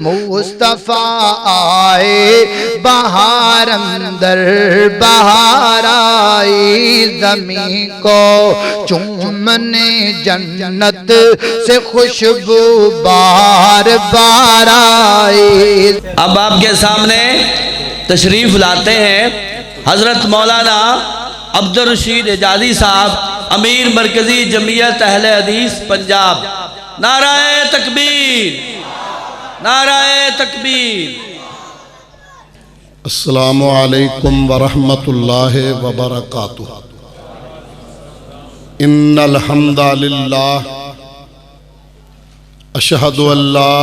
मुस्तफा आए बहार अंदर बहार आई ज़मीं को चूमने जन्नत से खुशबू बार बार आई। अब आपके सामने तशरीफ लाते हैं हजरत मौलाना अब्दुल रशीद एजाजी साहब, अमीर मरकजी जमीयत अहले हदीस पंजाब। नाराए तकबीर, नाराए तकबीर। अस्सलामु अलैकुम वरहमतुल्लाहि वबरकातुहू। इन्नल हम्दलिल्लाह अशहदु अल्ला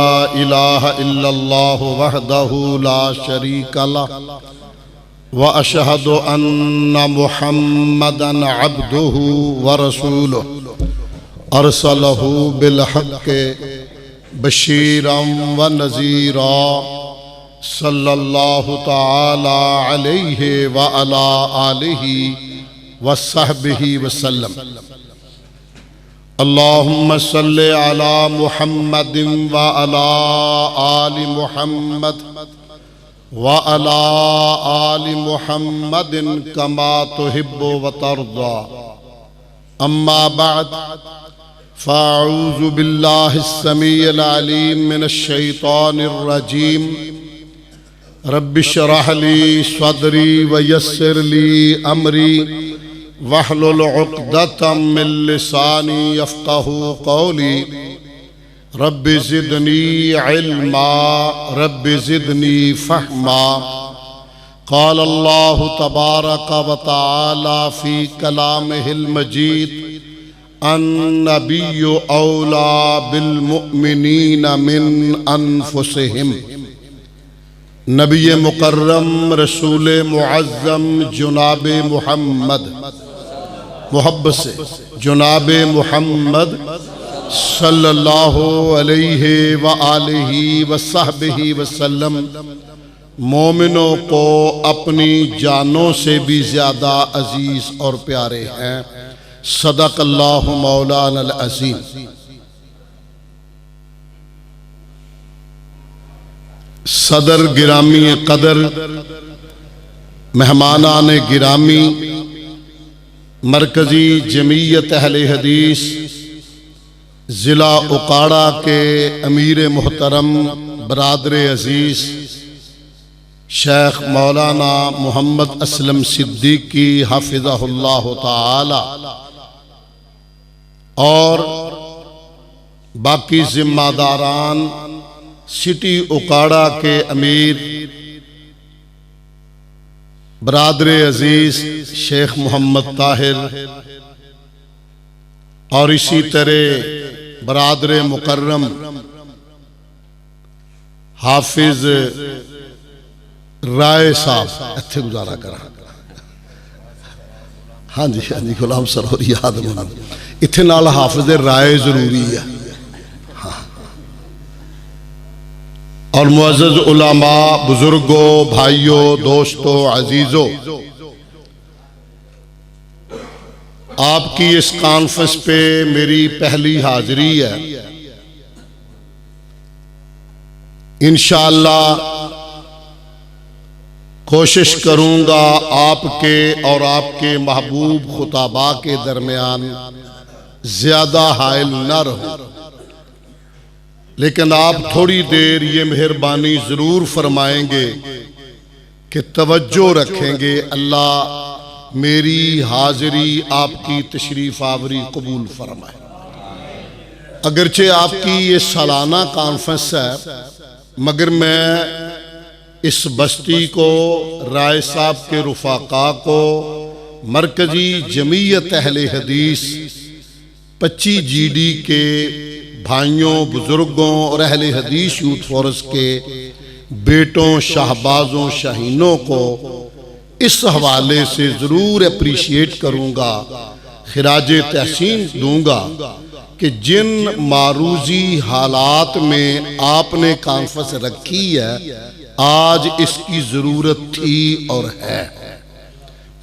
इलाहा इल्लल्लाहु वहदहु ला शरीका लहु व अशहदु अन्ना मुहम्मदन अब्दुहु व रसूलुहु अरसलहु बिल हक़्क़ि बशीरम व नज़ीरा सल्लल्लाहु तआला अलैहि व अला आलिहि व सहबिहि वसल्लम। अल्लाहुम्मा सल्लि अला मुहम्मदिन व अला आलि मुहम्मद व अला आलि मुहम्मदिन कमा तुहिब्बु व तर्दा। अम्मा बअद फ़अऊज़ु बिल्लाहिस समीइल अलीम मिनश शैतानिर रजीम। रब्बि इश्रह ली सदरी व यस्सिर ली अमरी वहलुल उक़दतम मिन लिसानी यफ़क़हू क़ौली। Rabbi ज़िदनी इल्मा rabbi ज़िदनी फ़हमा। क़ाल अल्लाहु तबारक व तआला फ़ी कलामिहिल मजीद अन्नबिय्यु औला बिल मुअमिनीना मिन अनफुसिहिम। नबी मुकर्रम रसूल मुअज़्ज़म जुनाब मुहम्मद, मोहब्बत से जुनाब मुहम्मद सल्लल्लाहु अलैहि व आलिहि व सहबिहि वसल्लम मोमिनों को अपनी जानों से भी ज़्यादा अजीज़ और प्यारे हैं। सदक़ल्लाहु मौलाना अज़ीम। सदर गिरामी कदर, मेहमानान गिरामी, मरकज़ी जमीयत अहले हदीस ज़िला उकाड़ा के अमीर मोहतरम बरादर अज़ीज़ शेख मौलाना मोहम्मद असलम सिद्दीकी हाफिज़हुल्लाह ताला और बाकी जिम्मेदारान, सिटी उकाड़ा के अमीर बरादर अजीज शेख मोहम्मद ताहिर और इसी तरह बरादर मुकर्रम हाफिज राय साहब इत्थे गुजारा करा। हाँ जी, हाँ जी, गुलाम सरोवर याद होना इत्थे नाल हाफिज राय जरूरी है। हाँ। और मुअज़्ज़ज़ उलमा, बुजुर्गों, भाइयों, दोस्तों, अजीजों, आपकी इस कॉन्फ्रेंस पे मेरी पहली हाजिरी है। इंशाअल्लाह कोशिश करूंगा आपके और आपके महबूब खुताबा के दरमियान ज्यादा हाइल न रहूं, लेकिन आप थोड़ी देर ये मेहरबानी जरूर फरमाएंगे कि तवज्जो रखेंगे। अल्लाह मेरी हाजिरी आपकी तशरीफ आवरी कबूल फरमाए। अगरचे आपकी ये सालाना कॉन्फ्रेंस है, मगर मैं इस बस्ती को, राय साहब के रुफाका को, मरकजी जमीयत अहले हदीस 25 GD के भाइयों, बुजुर्गों और अहले हदीस यूथ फोरस के बेटों, शाहबाजों, शाहीनों को इस हवाले से ज़रूर अप्रिशिएट करूँगा, खिराज तहसीन दूँगा कि जिन मारूजी हालात में आपने कॉन्फ्रेंस रखी है, आज इसकी ज़रूरत थी और है।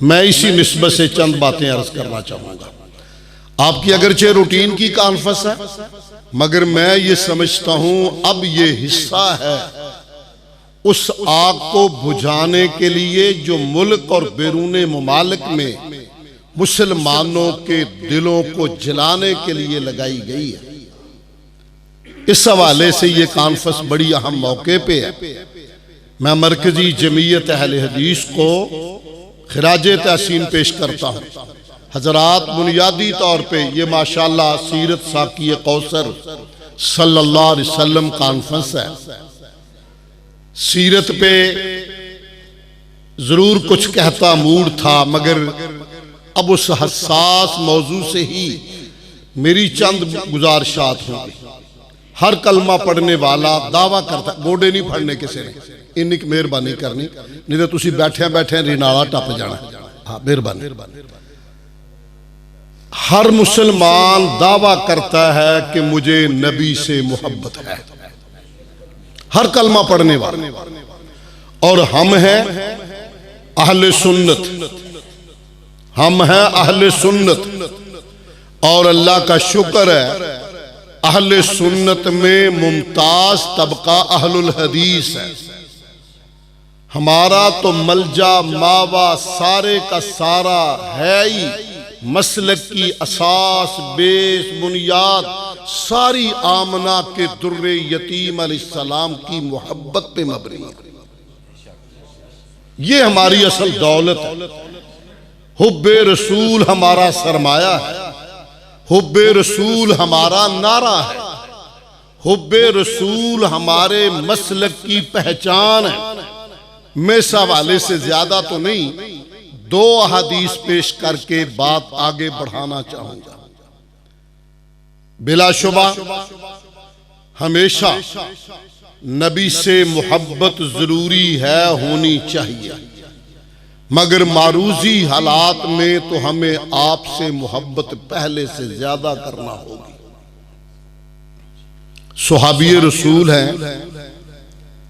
मैं इसी निस्बत से चंद बातें अर्ज करना चाहूँगा। आपकी अगरचे रूटीन की कॉन्फ्रेंस है, मगर मैं ये समझता हूं अब ये हिस्सा है उस आग को बुझाने के लिए जो मुल्क और बैरूने मुमालिक में मुसलमानों के दिलों को जलाने के लिए लगाई गई है। इस हवाले से ये कॉन्फ्रेंस बड़ी अहम मौके पे है। मैं मरकजी जमीयत अहले हदीस को खिराज तहसीन पेश करता हूँ। हजरात, बुनियादी तौर पे ये माशाल्लाह सीरत साकी कौसर सल्लल्लाहु अलैहि वसल्लम कॉन्फ्रेंस है। सीरत पे जरूर कुछ कहता मूड था, मगर अब उस हसास मौजू से ही मेरी चंद गुजारिशात होंगी। हर कलमा पढ़ने वाला दावा करता, गोडे नहीं फड़ने किसी ने, इन्नी मेहरबानी करनी, नहीं तो तुसी बैठे बैठे रिनाला टप जाना। हाँ, मेहरबानी। हर मुसलमान दावा करता है कि मुझे नबी से मोहब्बत है, हर कलमा पढ़ने वाला। और हम हैं अहले सुन्नत, हम हैं अहले सुन्नत। और अल्लाह का शुक्र है अहले सुन्नत में मुमताज तबका अहलुल हदीस है। हमारा तो मलजा मावा सारे का सारा है ही मसलक की असास बेस बुनियाद सारी आमना के दुर्रे यतीम अलैहिस्सलाम की मोहब्बत पे मबनी है। ये हमारी असल दौलत है। हुब्बे रसूल हमारा सरमाया है, हुब्बे रसूल हमारा नारा है, हुब्बे रसूल हमारे मसलक की पहचान है। मैं इस हवाले से ज्यादा तो नहीं, दो हदीस पेश करके बात आगे बढ़ाना चाहूंगा। बिलाशुबा हमेशा नबी से मोहब्बत जरूरी है, होनी चाहिए, मगर मारूजी हालात में तो हमें आपसे मोहब्बत पहले से ज्यादा करना होगी। सुहाबी रसूल हैं,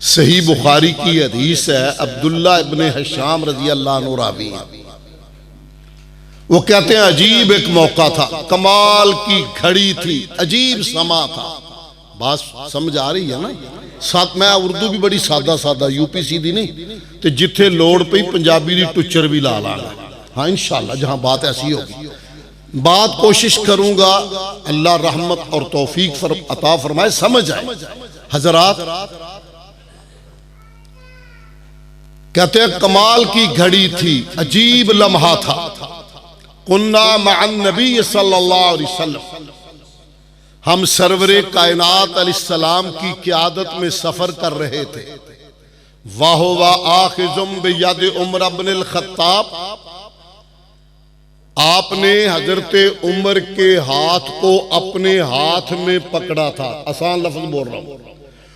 सही बुखारी की हदीस है, अब्दुल्ला इब्ने हशाम रज़ी अल्लाह अन्हु रावी हैं। वो कहते हैं अजीब एक मौका था, कमाल की घड़ी थी, अजीब समा था। बात समझ आ रही है ना? साथ मैं उर्दू भी बड़ी सादा सादा यूपी सीधी नहीं, तो जिथे लोड़ पई पंजाबी दी टुच्चर भी ला लांगा। हाँ इंशाअल्लाह, जहां बात ऐसी होगी बात कोशिश करूंगा, अल्लाह रहमत और तौफीक अता फरमाए, समझ आए। हजरात कहते हैं कमाल की घड़ी थी, अजीब लम्हा था। कुन्ना मअन नबी सल्लल्लाहु अलैहि वसल्लम, हम सरवरे कायनात अलैहिस्सलाम की क़ियादत में सफर कर रहे थे। वाहो वाह आखिजुम बियद उमर इब्नुल खत्ताब, आपने हजरते उमर के हाथ को अपने हाथ में पकड़ा था। आसान लफ्ज बोल रहा हूं,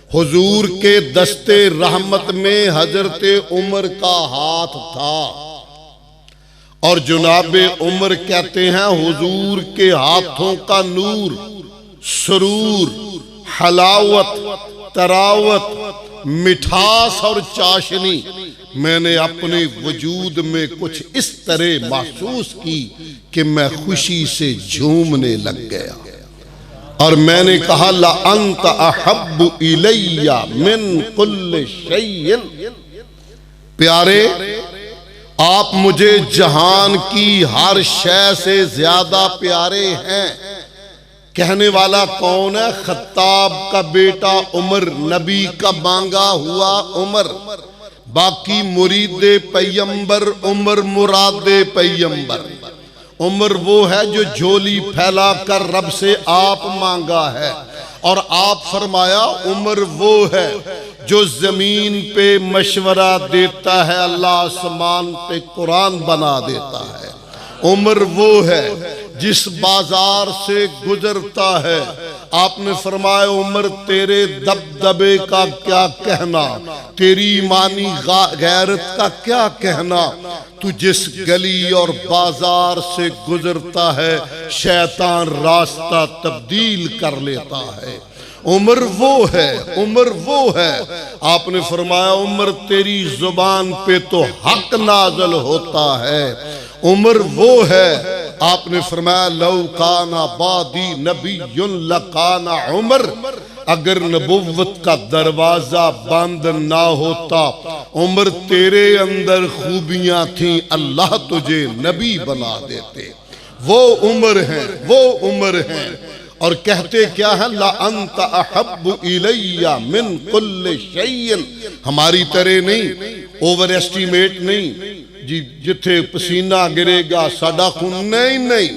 हुजूर के दस्ते रहमत में हजरते उमर का हाथ था। और जनाबे उमर कहते हैं हुजूर के हाथों का नूर, सुरूर, हलावत, तरावत, मिठास और चाशनी मैंने अपने वजूद में कुछ इस तरह महसूस की कि मैं खुशी से झूमने लग गया। और मैंने कहा ला अंत अहब्बु इलैया मिन कुल्ल शैइन, प्यारे आप मुझे जहान की हर शय से ज्यादा प्यारे हैं। कहने वाला कौन है? खत्ताब का बेटा उमर, नबी का मांगा हुआ उमर। बाकी मुरीदे पैगंबर उमर, मुरादे पैगंबर उमर वो है जो झोली फैला कर रब से आप मांगा है। और आप फरमाया उमर वो है जो जमीन पे मशवरा देता है, अल्लाह आसमान पे कुरान बना देता है। उमर वो है जिस बाजार से गुजरता है, आपने फरमाया उमर तेरे दबदबे का क्या कहना, तेरी ईमानी गैरत का क्या कहना, तू जिस गली और बाजार से गुजरता है शैतान रास्ता तब्दील कर लेता है। उमर वो है, उमर वो है। आपने फरमाया उमर तेरी जुबान पे तो हक नाज़िल होता है। उमर वो है, आपने फरमाया लौ काना बादी नबीयुन लकाना उमर, अगर नबुव्वत का दरवाजा बंद ना होता उमर, तेरे अंदर खूबियां थी, अल्लाह तुझे नबी बना देते। वो उम्र है, वो उम्र है। और कहते क्या है, ला अंत अहब्बु इलैया मिन कुल्li शैइन, हमारी तरह नहीं, ओवर एस्टिमेट नहीं जी, जिथे पसीना गिरेगा साडा खून, नहीं नहीं,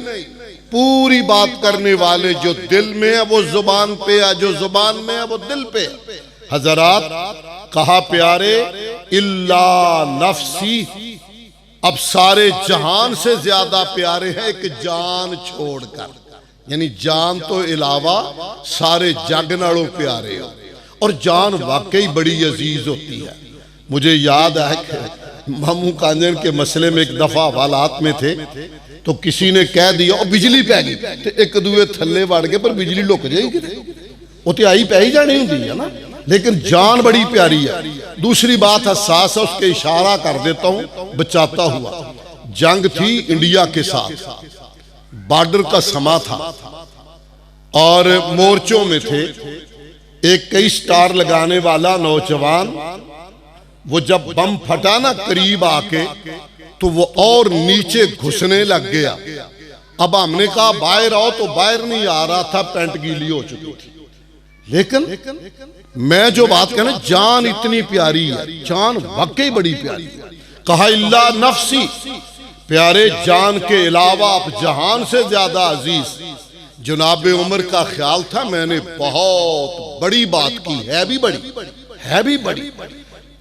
पूरी बात करने वाले जो दिल में है वो जुबान पे है, जो जुबान में है वो दिल पे है। हजरात कहा प्यारे, इल्ला नफ्सी, अब सारे जहान से ज्यादा प्यारे हैं एक जान छोड़कर, यानी जान तो इलावा सारे जग नालों प्यारे हो। और जान वाकई बड़ी अजीज होती है। मुझे याद है कि मामू कांजन के मसले में एक दफा हालात में थे, तो किसी ने कह दिया और बिजली पै गई, तो एक दूए थल्ले वड़ के, पर बिजली लुक जाएगी, वो तो आई पै ही जानी होती है ना, लेकिन जान बड़ी प्यारी है। दूसरी बात हसास है, उसके इशारा कर देता हूं बचाता हुआ। जंग थी इंडिया के साथ, बॉर्डर का समा था और मोर्चों में थे। एक कई स्टार लगाने वाला नौजवान, वो जब बम फटा ना करीब आके, तो वो और नीचे घुसने लग गया। अब हमने कहा बाहर आओ, तो बाहर नहीं आ रहा था, पैंट गीली हो चुकी थी। लेकिन मैं जो बात कहना, जान इतनी प्यारी है, जान वाकई बड़ी प्यारी है। कहा इल्ला नफ्सी, प्यारे जान के अलावा आप जहान से ज्यादा अजीज। जनाब उमर का ख्याल था, मैंने बहुत बड़ी बात की, है भी बड़ी, है भी बड़ी।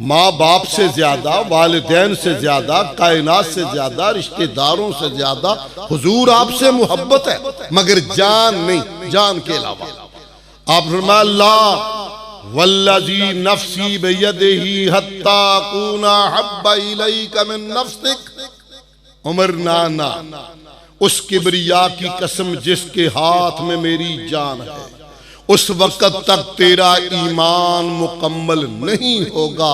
माँ बाप से ज्यादा, वालिदैन से ज्यादा, कायनात से ज्यादा, रिश्तेदारों से ज्यादा हुजूर आपसे मोहब्बत है, मगर जान नहीं, जान के अलावा। आप फरमाया ला वल्लज़ी नफ्सी बियदिही हत्ता कूना हब्बा इलैका मिन नफ्सिक, उमर नाना, उस किबरिया की कसम जिसके हाथ में मेरी जान है, उस वक्त तक तेरा ईमान मुकम्मल नहीं होगा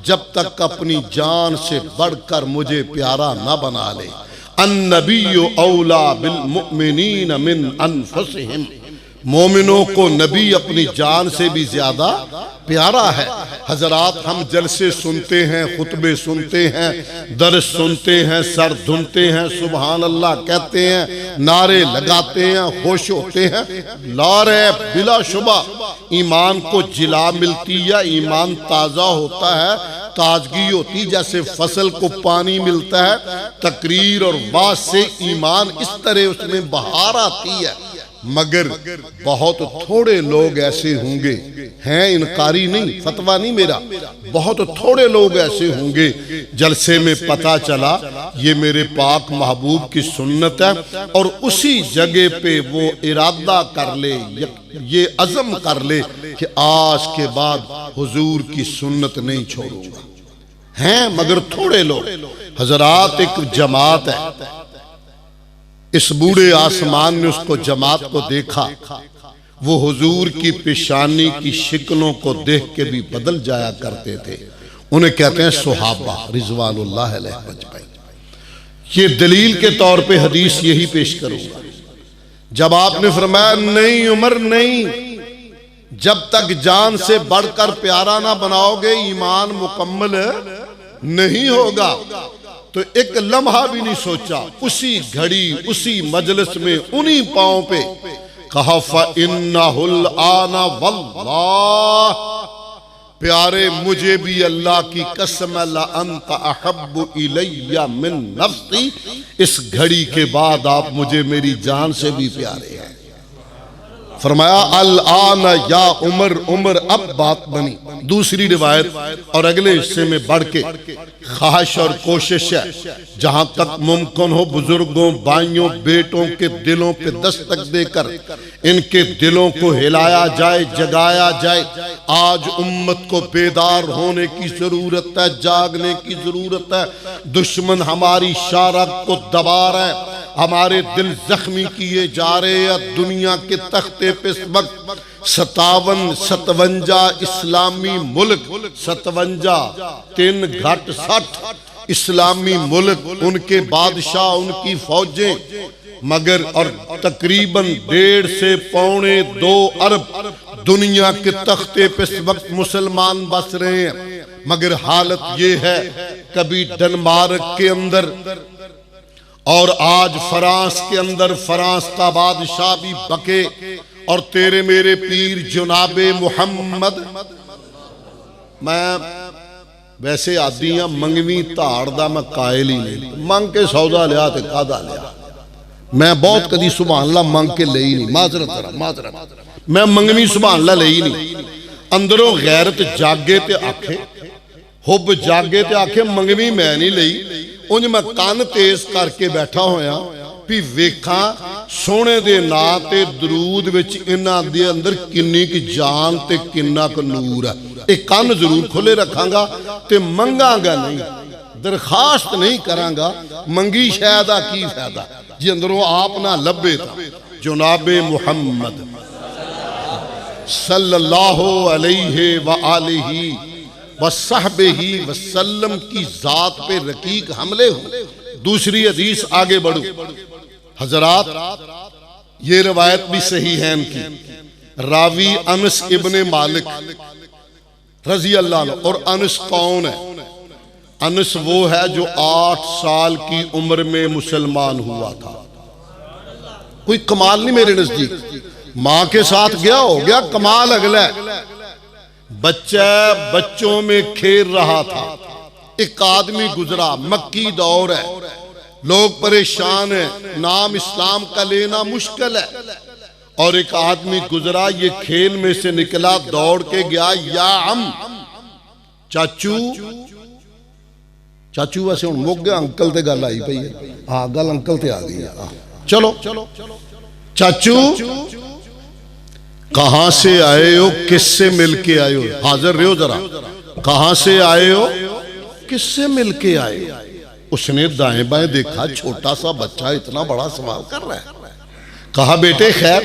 जब तक अपनी जान से बढ़कर मुझे प्यारा न बना ले। अन्नबिय्यु औला बिल मुमिनीन मिन अनफुसिहिम, मोमिनों को नबी अपनी जान से भी ज्यादा प्यारा है। हजरात हम जलसे सुनते हैं, खुतबे सुनते हैं, दर्स सुनते हैं, सर धुनते हैं, सुबहान अल्लाह कहते हैं, नारे लगाते हैं, खुश होते हैं, ला रहे बिला शुबा ईमान को जिला मिलती है, ईमान ताज़ा होता है, ताजगी होती, जैसे फसल को पानी मिलता है। तकरीर और बात से ईमान इस तरह उसमें बहार आती है। मगर बहुत थोड़े लोग ऐसे होंगे, हैं इनकारी नहीं, फतवा नहीं मेरा, बहुत थोड़े लोग ऐसे होंगे जलसे में पता चला ये मेरे पाक महबूब की सुन्नत है, और उसी जगह पे वो इरादा कर ले, ये अज़म कर ले कि आज के बाद हुजूर की सुन्नत नहीं छोड़ूंगा। हैं मगर थोड़े लोग। हजरात एक जमात है, इस बूढ़े आसमान ने उसको जमात को देखा, वो हुजूर की पेशानी की शिकलों को देख के भी बदल जाया करते थे। उन्हें कहते हैं सुहाबा रिजवानुल्लाह अलैहि अजमईन। ये दलील के तौर पे हदीस यही पेश करूंगा। जब आपने फरमाया नहीं उमर नहीं, जब तक जान से बढ़कर प्यारा ना बनाओगे ईमान मुकम्मल नहीं होगा। तो एक लम्हा भी नहीं सोचा, उसी घड़ी उसी मजलिस में उन्हीं पांव पे कहा फ़इन्नहुल आना वल्लाह, प्यारे मुझे भी अल्लाह की कसम ला अंत अहब्बु इलैया मिन नफ्सी, इस घड़ी के बाद आप मुझे मेरी जान से भी प्यारे हैं। फरमाया अल आना या उमर, उमर अब बात बनी। दूसरी रिवायत और अगले हिस्से में बढ़ के ख्वाहिश और कोशिश है जहां तक मुमकिन हो बुजुर्गों, भाइयों, बेटों के दिलों पे दस्तक देकर इनके दिलों को हिलाया जाए, जगाया जाए। आज उम्मत को बेदार होने की जरूरत है, जागने की जरूरत है। दुश्मन हमारी शारक को दबा रहा है, हमारे दिल जख्मी किए जा रहे हैं। दुनिया के तख्ते पे इस वक्त 57 इस्लामी मुल्क, 57 3 घट 60 इस्लामी मुल्क, उनके बादशाह, उनकी फौजें मगर और तकरीबन 1.5 से 1.25 अरब दुनिया के तख्ते पे इस वक्त मुसलमान बस रहे हैं। मगर हालत ये है, कभी डेनमार्क के अंदर और आज फ्रांस के अंदर फ्रांस का बादशाह भी बके और तेरे मेरे पीर जनाबे मुहम्मद। मैं वैसे आदि हाँ मंगवी धाड़ दा मैं कायल ही नहीं, मंग के सौदा लिया ते कादा लिया। मैं बहुत कदी सुभान अल्लाह मंग के लई नहीं, माजरत मैं मंगवी सुभान अल्लाह लई नहीं। अंदरों गैरत जागे ते आखे, हुब जागे ते आखे मंगवी मैं नहीं लई। उंज मैं कान तेज करके बैठा होया भी वेखा सोने दे नां ते दरूद विच इन्हां दे अंदर किन्नी की जान ते किन्ना क नूर है। एक कान जरूर खुले रखांगा ते मंगांगा नहीं, दरखास्त नहीं करांगा। मंगी शायद की फायदा जी अंदरों आप ना लभे। जनाबे मुहम्मद सल्लल्लाहु अलैहि व आलिहि वसहबिही वसल्लम की जात पे रकीक हमले हो। दूसरी हदीस आगे बढ़ो हजरात, ये रवायत भी सही है इनकी। रावी अनस इब्ने मालिक रजी अल्लाह अन्हु। और अनस कौन है? अनस वो है जो 8 साल की उम्र में मुसलमान हुआ था। कोई कमाल नहीं मेरे नजदीक, मां के साथ गया हो गया कमाल अगला। बच्चा बच्चों में खेल रहा था, एक आदमी गुजरा, मक्की दौर है, लोग परेशान हैं, नाम इस्लाम का लेना मुश्किल है। और एक आदमी गुजरा, ये खेल में से निकला, दौड़ के गया, या हम चाचू, चाचू वैसे हुण मुक गया, अंकल ते गल आई पई है। हाँ गल अंकल ते आ गई है। चलो चाचू कहां से आए हो, किससे मिलके आए हो? हाजिर रहो जरा, कहां से आए हो, किससे मिलके आए हो? उसने दाएं बाएं देखा, छोटा सा बच्चा इतना बड़ा सवाल कर रहा है। कहा बेटे खैर?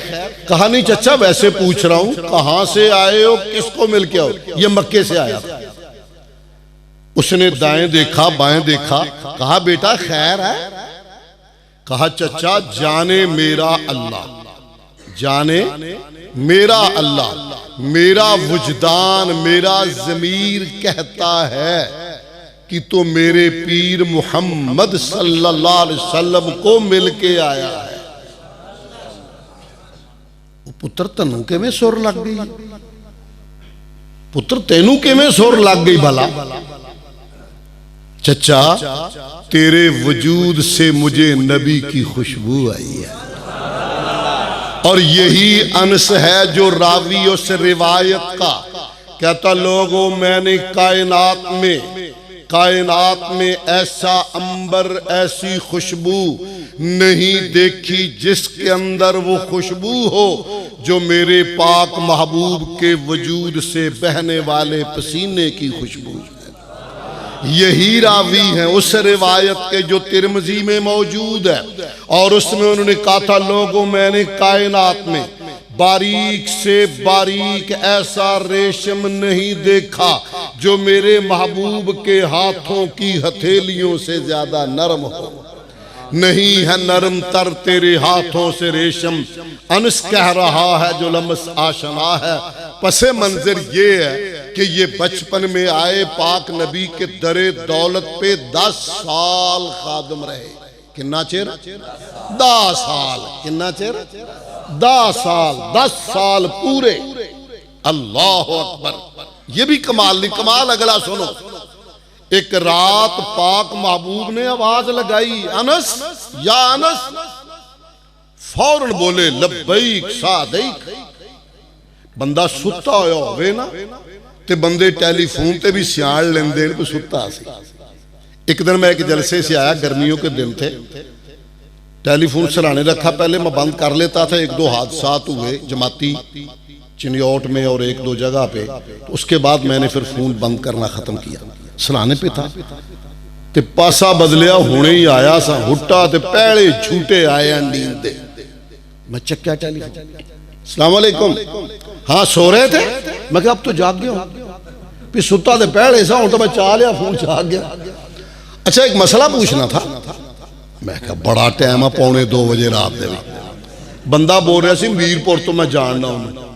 कहा नहीं चचा वैसे पूछ रहा हूं, कहां से आए हो, किसको मिलके आओ? ये मक्के से आया था। उसने दाएं देखा बाएं देखा, कहा बेटा खैर है? कहा चचा जाने मेरा अल्लाह, जाने मेरा अल्लाह, मेरा वुजदान, मेरा ज़मीर कहता है कि तो मेरे पीर मुहम्मद सल्लल्लाहु अलैहि वसल्लम को मिलके आया है। पुत्र तनु किवें सुर लग गई? पुत्र तेनू किवें सुर लग गई भला? चचा तेरे वजूद से मुझे नबी की खुशबू आई है। और यही अनस है जो रावी उस रिवायत का कहता, लोगों मैंने कायनात में ऐसा अंबर, ऐसी खुशबू नहीं देखी जिसके अंदर वो खुशबू हो जो मेरे पाक महबूब के वजूद से बहने वाले पसीने की खुशबू है। यही रावी है उस रिवायत के जो तिरमिज़ी में मौजूद है। और उसमें उन्होंने कहा था, लोगों मैंने कायनात में बारीक से बारीक ऐसा रेशम नहीं देखा जो मेरे महबूब के हाथों की हथेलियों से ज्यादा नरम हो। नहीं है नरम तर तेरे हाथों से रेशम, अनस कह रहा है जो लम्स आशना है। पसे मंजर ये है कि ये बचपन में आए पाक नबी के दरे दौलत पे 10 साल खादम रहे। कितना चेर? 10 साल। कितना चेर? 10 साल। 10 साल पूरे। अल्लाह अकबर। ये भी कमाल नहीं, कमाल अगला सुनो। एक रात पाक महबूब ने आवाज लगाई, अनस या अनस। फौरन बोले लब्बैक सादैक। बंदा सुता होया होवे ना ते बंदे टेलीफोन ते भी सियाण लेंदे कोई सुता सी। एक दिन मैं एक जलसे से आया, गर्मियों के दिन थे, टेलीफोन सराहने रखा, पहले मैं बंद कर लेता था। 1-2 हादसात हुए जमाती चिन्योट में और 1-2 जगह पे, तो उसके बाद मैंने फिर फोन बंद करना खत्म किया। सराहने पे था ते पासा बदलिया, हुणे ही आया सा हुट्टा ते पहले झूठे आए नींद दे। मैं चक्या टेलीफोन, अस्सलाम वालेकुम। हाँ सो रहे थे? मैं कहा अब तो जाग गया हूं, सुता तो पहले सा, हूं तो मैं चाह लिया फोन जाग गया। अच्छा एक मसला पूछना था। मैं कहा बड़ा टाइम है, 2:45 बजे रात दे। बंदा बोल रहा सी मीरपुर तो मैं जानना हूं,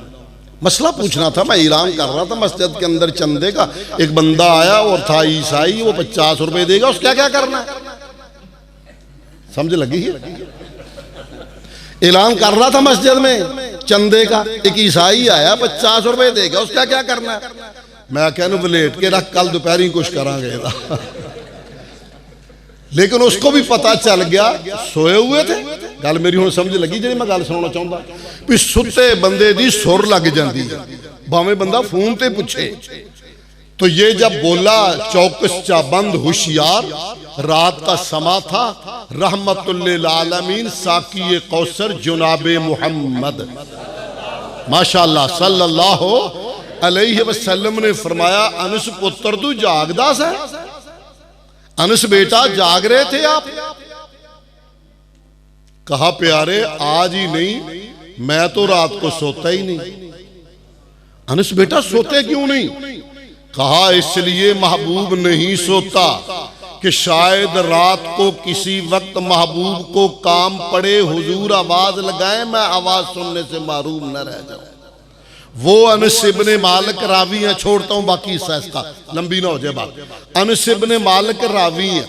मसला पूछना था, मैं ऐलान कर रहा था मस्जिद के अंदर चंदे का। एक बंदा आया और था ईसाई, वो 50 रुपए देगा, उसका क्या करना है? समझ लगी है? ऐलान कर रहा था मस्जिद में चंदे का, एक ईसाई आया 50 रुपए देगा, उसका क्या करना है? मैं कहूँ वलेट के रख, कल दोपहर कुछ करांगे। लेकिन उसको भी पता चल गया, सोए हुए थे। गल मेरी हुण समझ लगी जी मैं गल सुनाना चाहता भी सुते बंदे दी सुर लग जाती है, भावें बंदा फोन ते पूछे। तो ये जब बोला चौकस चा बंद होशियार, रात का समा था, रहमतुल्लिल आलमीन साकी कौसर जुनाबे मुहम्मद माशाअल्लाह सल्लल्लाहु अलैहि वसल्लम ने फरमाया, अनस पुत्र तू जागदा सा? अनस बेटा जाग रहे थे आप? कहा प्यारे आज ही नहीं, मैं तो रात को सोता ही नहीं। अनस बेटा सोते क्यों नहीं? कहा इसलिए महबूब नहीं सोता कि शायद रात को किसी वक्त महबूब को काम पड़े, हुजूर आवाज लगाए, मैं आवाज सुनने से महरूम न रह जाऊं। वो अनस इब्ने मालिक रावी है, छोड़ता हूं बाकी हिस्सा इसका, लंबी ना हो जाए बात। अनस इब्ने मालिक रावी है,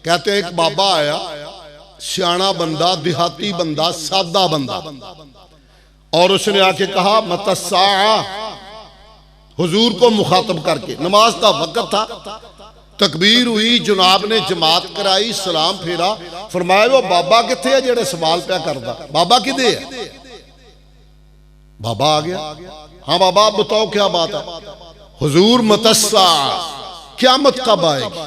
कहते हैं एक बाबा आया, सियाना बंदा, देहाती बंदा, सादा बंदा, और उसने आके कहा मतस्सा, हुजूर को मुखातब करके। नमाज का वक्त था, तकबीर हुई, जनाब ने जमात कराई, सलाम फेरा, फरमाया वो बाबा किथे है जेड़े सवाल पे करदा? बाबा किदे है? बाबा आ गया। हाँ बाबा आप बताओ क्या बात है? हुजूर मतस्सा, क़यामत कब आएगी?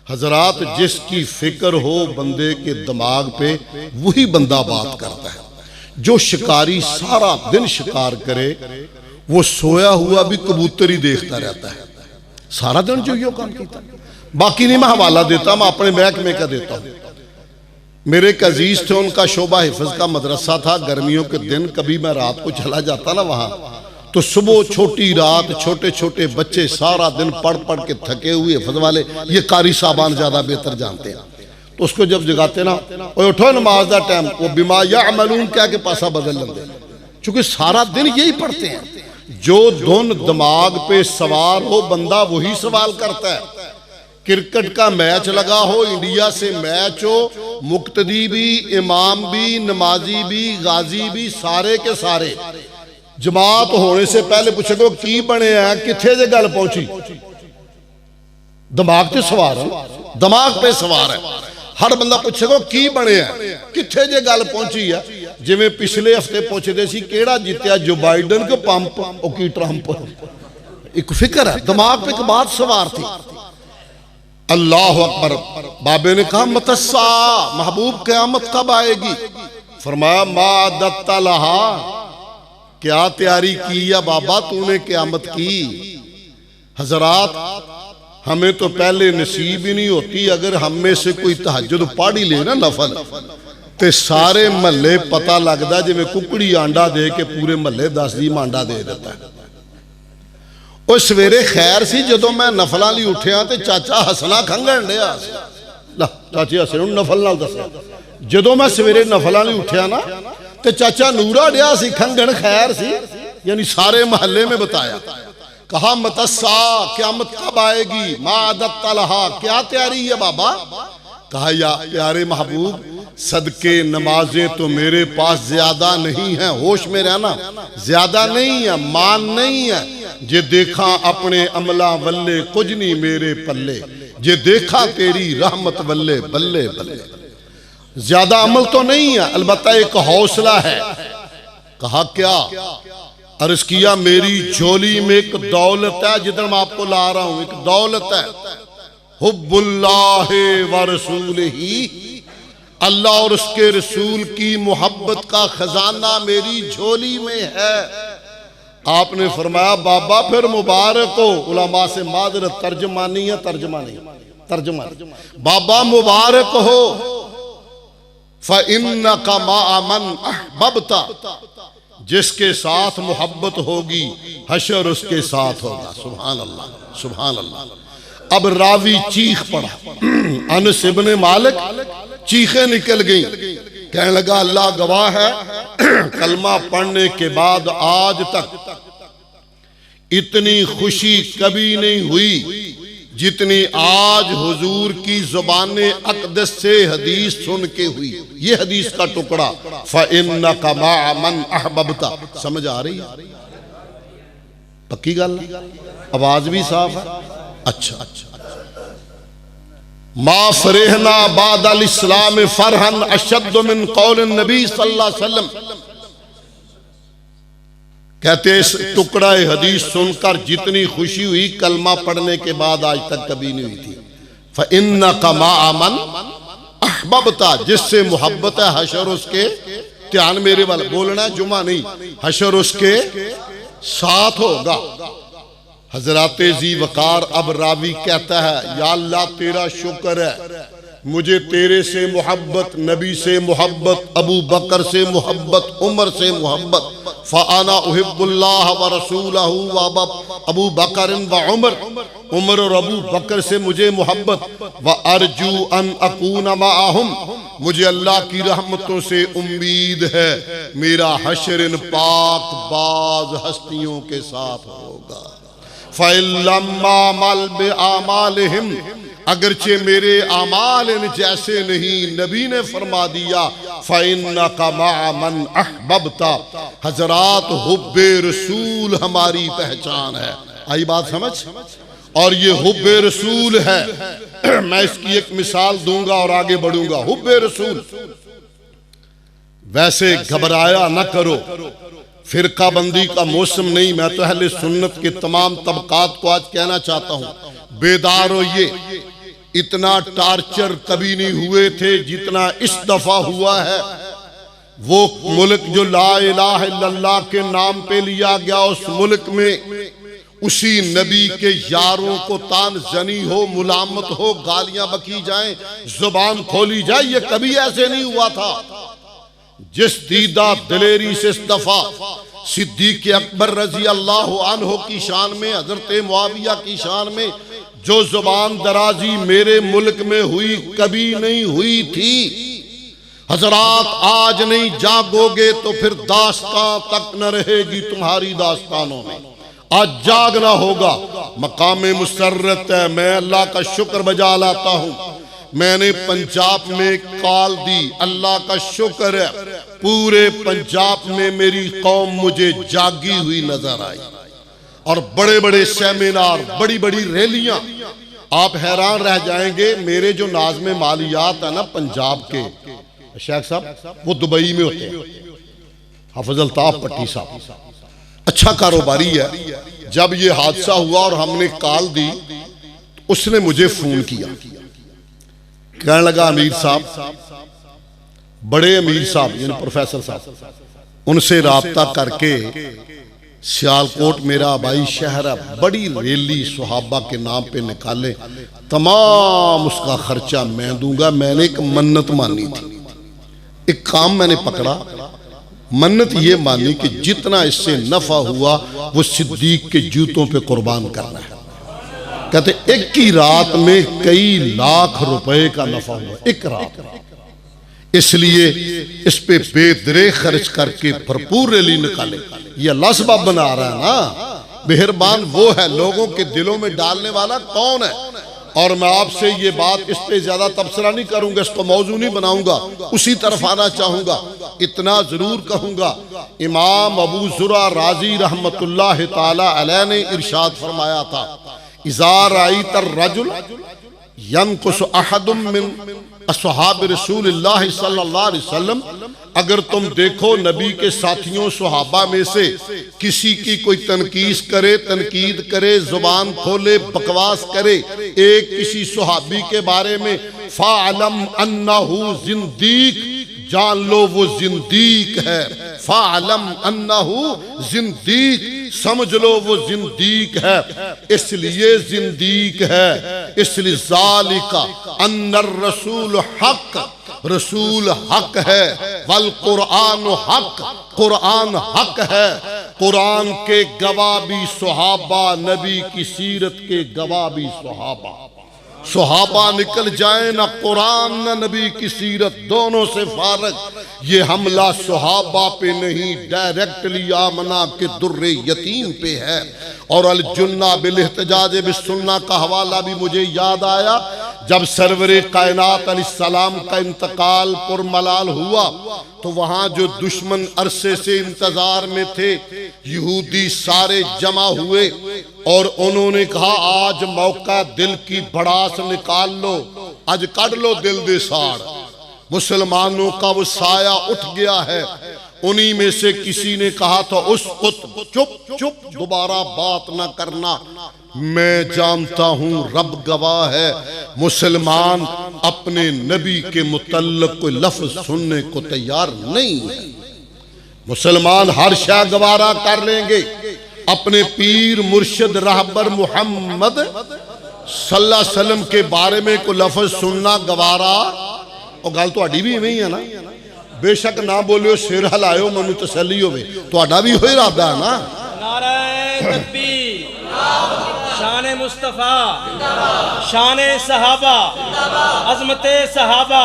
हजरात जिसकी फिक्र हो बंदे के दिमाग पे, वही बंदा बात करता है। जो शिकारी सारा दिन शिकार करे, वो सोया हुआ भी कबूतर ही देखता रहता है, सारा दिन जो यो काम करता। बाकी नहीं मैं हवाला देता, मैं अपने महकमे का देता हूं। मेरे एक अजीज थे, उनका शोबा हिफ्ज का मदरसा था। गर्मियों के दिन कभी मैं रात को चला जाता ना वहां, तो सुबह छोटी रात छोटे छोटे बच्चे सारा दिन पढ़ पढ़ के थके हुए, हिफ्ज वाले, ये कारी साहबान ज्यादा बेहतर जानते हैं, तो उसको जब जगाते ना, उठो नमाज का टाइम, वो बिमा या अमलून क्या के पासा बदल लेंगे, चूंकि सारा दिन यही पढ़ते हैं। जो धुन दिमाग पे सवार हो बंदा वही सवाल करता है। क्रिकेट का मैच लगा हो, इंडिया से मैच हो, मुक्तदी भी, इमाम भी, नमाजी भी, गाजी भी, सारे के सारे जमात होने से पहले पूछेगा की बने है, किथे जे गल पहुंची? दिमाग पे सवार है, दिमाग पे सवार है। हर बंदा पूछेगा की बने है, किथे जे गल पहुंची है। जिवें पिछले हफ्ते पूछते सी केड़ा जीत्या, जो बाइडन के पंप ओ की ट्रंप। एक फिक्र है, दिमाग पे एक बात सवार थी। अल्लाह अकबर। बाबे ने कहा मतस्सा, महबूब क़यामत कब आएगी? फरमाया मादत्ता लहा, क्या तैयारी की या बाबा तूने क़यामत की? हजरात हमें तो पहले नसीब ही नहीं होती, अगर हम में से कोई तहज्जुद पढ़ ही ले ना नफल, ते सारे महल्ले पता लगता जिवें कुकड़ी आंडा दे के पूरे महल्ले 10 दी आंडा दे देता है। ਉਹ ਸਵੇਰੇ ਖੈਰ ਸੀ ਜਦੋਂ ਮੈਂ ਨਫਲਾਂ ਲਈ ਉੱਠਿਆ ਤੇ ਚਾਚਾ ਹਸਣਾ ਖੰਗਣ ਡਿਆ ਸੀ। ਲਾ ਚਾਚੇ ਹਸਣ ਨੂੰ ਨਫਲ ਨਾਲ ਦੱਸਿਆ। ਜਦੋਂ ਮੈਂ ਸਵੇਰੇ ਨਫਲਾਂ ਲਈ ਉੱਠਿਆ ਨਾ ਤੇ ਚਾਚਾ ਨੂਰਾ ਡਿਆ ਸੀ ਖੰਗਣ, खैर सी, यानी सारे मोहल्ले में बताया। कहा मतस्सा, क़यामत कब आएगी? मादत तलहा, क्या तैयारी है बाबा? कहा या प्यारे महबूब, सदके नमाजें तो मेरे पास ज्यादा नहीं है, होश में रहना, ज्यादा नहीं है, मान नहीं है। जे देखा अपने अमला वल्ले कुछ नहीं मेरे पल्ले, जे देखा तेरी रहमत वल्ले बल्ले बल्ले। ज्यादा अमल तो नहीं है, अलबत्ता एक हौसला है। कहा क्या? अर्ज किया मेरी झोली में एक दौलत है, जिधर मैं आपको ला रहा हूं, एक दौलत है, हुब्बुल्लाह व रसूलिही, अल्लाह और उसके रसूल की मोहब्बत का खजाना मेरी झोली में है। आपने फरमाया बाबा फिर मुबारक हो। उलमा से माजरत, तर्जमा नहीं है, तर्जमा नहीं, तर्जमा। बाबा मुबारक हो। फ़इन्नका मअ मन अहबब्ता, जिसके साथ मोहब्बत होगी हशर उसके साथ होगा। सुभान अल्लाह, सुभान अल्लाह। अब रावी चीख पड़ा। अनस इब्ने मालिक चीखें निकल गई। कहने लगा अल्लाह गवाह है, कलमा पढ़ने के बाद आज तक इतनी खुशी कभी नहीं हुई जितनी आज हुजूर की ज़ुबान अक़दस से हदीस सुन के हुई। ये हदीस का टुकड़ा फ़इन्नका मअ मन अहबब्ता। समझ आ रही है? पक्की गल, आवाज भी साफ है। अच्छा, मा फरेहना बादल इस्लाम फरहन अशद मिन कौल नबी सल्लल्लाहु अलैहि वसल्लम। कहते इस टुकड़ा हदीस सुनकर जितनी खुशी हुई कलमा पढ़ने के बाद आज तक कभी नहीं हुई थी। फ़इन्नका मअ मन अहबब्ता, जिससे मोहब्बत है हशर उसके, ध्यान मेरे वाला बोलना है, जुमा नहीं, हशर उसके साथ होगा। हजराते जी वकार अब रावी कहता है या अल्लाह तेरा शुक्र है, मुझे तेरे से मोहब्बत, नबी से मोहब्बत, अबू बकर से मोहब्बत, उमर से मोहब्बत। फ़अना उहिब्बुल्लाह व रसूलहू व अबू बकर व उमर और अबू बकर से मुझे मोहब्बत। व अर्जू अन अकून मअहुम, मुझे अल्लाह की रहमतों से उम्मीद है मेरा हश्र इन पाक बाज हस्तियों के साथ होगा। फ़इल्लम्मा मल बि आमालिहिम, अगरचे मेरे आमाल इन जैसे नहीं, नबी ने फरमा दिया फ़इन्नका मअ मन अहबब्ता। हजरात हुब्बे रसूल हमारी पहचान है। आई बात समझ? और ये हुब्बे रसूल है। मैं इसकी एक मिसाल दूंगा और आगे बढ़ूंगा। हुब्बे रसूल, वैसे घबराया न करो, फिरका बंदी का मौसम नहीं। मैं तो अहले सुन्नत के तमाम तबकात को आज कहना चाहता हूं, बेदार हो। ये इतना टार्चर कभी नहीं हुए थे जितना इस दफा हुआ है। वो मुल्क जो ला इलाहा इल्लल्लाह के नाम पे लिया गया, उस मुल्क में उसी नबी के यारों को तान जनी हो, मुलामत हो, गालियां बकी जाएं, जुबान खोली जाए, ये कभी ऐसे नहीं हुआ था। जिस दीदा दिलेरी से इस दफा सिद्दीक अकबर रजी अल्लाह अन्हु की शान में, हजरत मुआविया की शान में जो जुबान दराजी मेरे मुल्क में हुई कभी नहीं हुई थी। हजरात आज नहीं जागोगे तो फिर दास्तां तक न रहेगी तुम्हारी दास्तानों में। आज जागना होगा। मकामे मुसर्रत है। मैं अल्लाह का शुक्र बजा लाता हूँ, मैंने पंजाब में कॉल दी, अल्लाह का शुक्र है पूरे पंजाब में मेरी कौम मुझे जागी हुई नजर आई। और बड़े बड़े सेमिनार, बड़ी बड़ी रैलियां, आप हैरान रह जाएंगे। मेरे जो नाज़्मे मालियात है ना पंजाब के शेख साहब, वो दुबई में होते हैं, हाफिज अल्ताफ पट्टी साहब, अच्छा कारोबारी है। जब ये हादसा हुआ और हमने कॉल दी, उसने मुझे फोन किया, कहने लगा अमीर साहब, बड़े अमीर साहब यानी प्रोफेसर साहब, उनसे राब्ता करके सियालकोट मेरा आबाई शहर है, बड़ी रैली सुहाबा के नाम पे निकाले, तमाम उसका खर्चा मैं दूंगा। मैंने एक मन्नत मानी थी, एक काम मैंने पकड़ा, मन्नत ये मानी कि जितना इससे नफा हुआ वो सिद्दीक के जूतों पे कुर्बान करना है। कहते एक ही रात में कई लाख रुपए का नफा हुआ, एक रात। इसलिए इस पे बेदरे खर्च करके भरपूर रैली निकाले। ये अल्लाह सबब बना रहा है ना, मेहरबान वो है, लोगों के दिलों में डालने वाला कौन है। और मैं आपसे ये बात, इस पे ज्यादा तबसरा नहीं करूंगा, इसको मौजू नहीं बनाऊंगा, उसी तरफ आना चाहूंगा। इतना जरूर कहूंगा, इमाम अबू जुरा राजी रहमतुल्लाह ताला अलैह ने इरशाद फरमाया था, इज़ा राईत अर्रजुल यनकुस अहदुम मिन अस्हाब रसूलिल्लाह सल्लल्लाहु अलैहि वसल्लम, अगर तुम देखो नबी के साथियों सुहाबा में से किसी की कोई तनकीस करे, तनकीद करे, जुबान खोले, बकवास करे एक किसी सुहाबी के बारे में, फ़अलम अन्नहु जिंदीक, जान लो वो जिंदीक है। फ़अलम अन्नहु जिंदीक, समझ लो वो जिंदीक है। इसलिए जिंदीक है, इसलिए ज़ालिका अन्नर रसूल हक, रसूल हक है, वल कुरान हक, कुरान हक है। कुरान के गवाह भी सहाबा, नबी की सीरत के गवाह भी सहाबा। सहाबा निकल जाए ना कुरान ना नबी की सीरत, दोनों से फारग। ये हमला सहाबा पे नहीं, डायरेक्टली आमना के दुर्रे यतीम पे है। और अल जुन्ना बिल इहतजाज बिस्सुन्ना का हवाला भी मुझे याद आया। जब सरवरे कायनात अलैहिस्सलाम का इंतकाल पुरमलाल हुआ तो वहां जो दुश्मन अरसे से इंतजार में थे, यहूदी सारे जमा हुए और उन्होंने कहा आज मौका, दिल की भड़ास निकाल लो, आज काट लो दिल दे साड़। मुसलमानों का वो साया उठ गया है। उन्हीं में से किसी ने कहा था चुप चुप, दोबारा बात ना करना, मैं जानता हूं रब गवाह है, मुसलमान अपने नबी के मुतल्लिक कोई लफ्ज सुनने को तैयार नहीं है। मुसलमान हर शय गवारा कर लेंगे, अपने पीर मुर्शिद रहबर मुहम्मद सल्लल्लाहु अलैहि वसल्लम के बारे में कोई लफ्ज सुनना गवारा। और गल तुहाडी भी इवें ही है ना, बेशक ना बोलियो, सिर हिलायो, मैनू तसल्ली होवे, तुहाडा भी होई इरादा है ना। नारे तकबीर, शान मुस्तफ़ा, शान सहाबा, अजमते सहाबा,